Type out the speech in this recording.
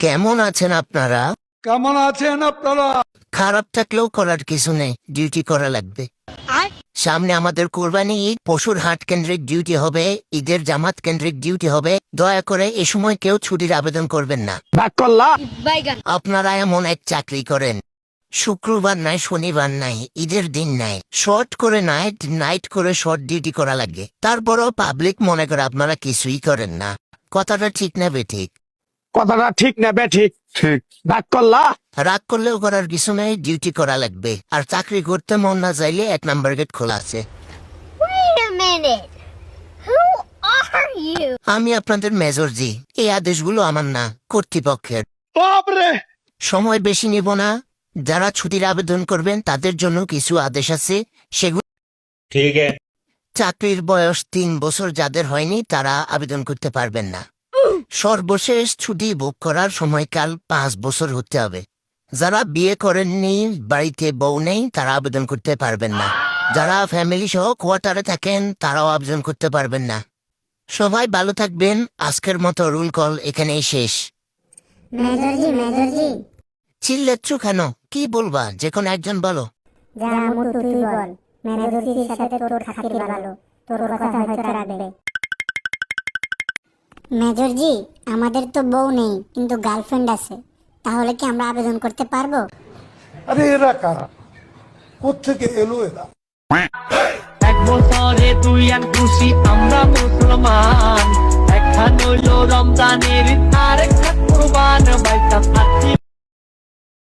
কেমন আছেন আপনারা? খারাপ থাকলেও করার কিছু নেই, ডিউটি করা লাগবে। সামনে আমাদের কোরবানি ঈদ, পশুর হাট কেন্দ্রিক ডিউটি হবে, ঈদের জামাত কেন্দ্রিক ডিউটি হবে। দয়া করে এ সময় কেউ ছুটির আবেদন করবেন না। আপনারা এমন এক চাকরি করেন, শুক্রবার নাই, শনিবার নাই, ঈদের দিন নাই, শর্ট করে নাইট, নাইট করে শর্ট ডিউটি করা লাগে। তারপরও পাবলিক মনে করে আপনারা কিছুই করেন না। কথাটা ঠিক না বেঠিক? কথাটা ঠিক না ঠিক ঠিক রাগ করলা? রাগ করলেও করার কিছু নেই, ডিউটি করা লাগবে। আর চাকরি করতে মন না চাইলে 1 নাম্বার গেট খোলা আছে। Wait a minute. Who are you? আমি আপনাদের মেজর জি। এই আদেশগুলো আমার না, কর্তৃপক্ষের। বাপরে! সময় বেশি নিব না। যারা ছুটির আবেদন করবেন তাদের জন্য কিছু আদেশ আছে, সেগুলো ठीक है। চাকরির বয়স 3 বছর যাদের হয়নি তারা আবেদন করতে পারবেন না। সর্বশেষ ছুটি বুক করার সময়কাল 5 বছর হতে হবে। যারা বিয়ে করেননি, বাড়িতে বউ নেই, তারা আবেদন করতে পারবেন না। যারা ফ্যামিলি সহ কোয়ার্টারে থাকেন তারাও আবেদন করতে পারবেন না। সবাই ভালো থাকবেন। আজকের মতো রুল কল এখানেই শেষ। মেজরজি চিল্লাচ্ছ কেন? কি বলবা? যে কোনো একজন বলো। যা মুতু তুই বল। মেজরজির সাথে তোর থাকতে ভালো। তোর কথা হয়তো রাখবে। মেজরজি, আমাদের তো বউ নেই কিন্তু গার্লফ্রেন্ড আছে, তাহলে কি আমরা আবেদন করতে পারবো? আরে এরা কারা, কোত্থেকে এলো এরা? এক বছরে তুই আর খুশি আমরা মুসলমান, একখান হইল রমজানের আর একটা কুরবান বাইতা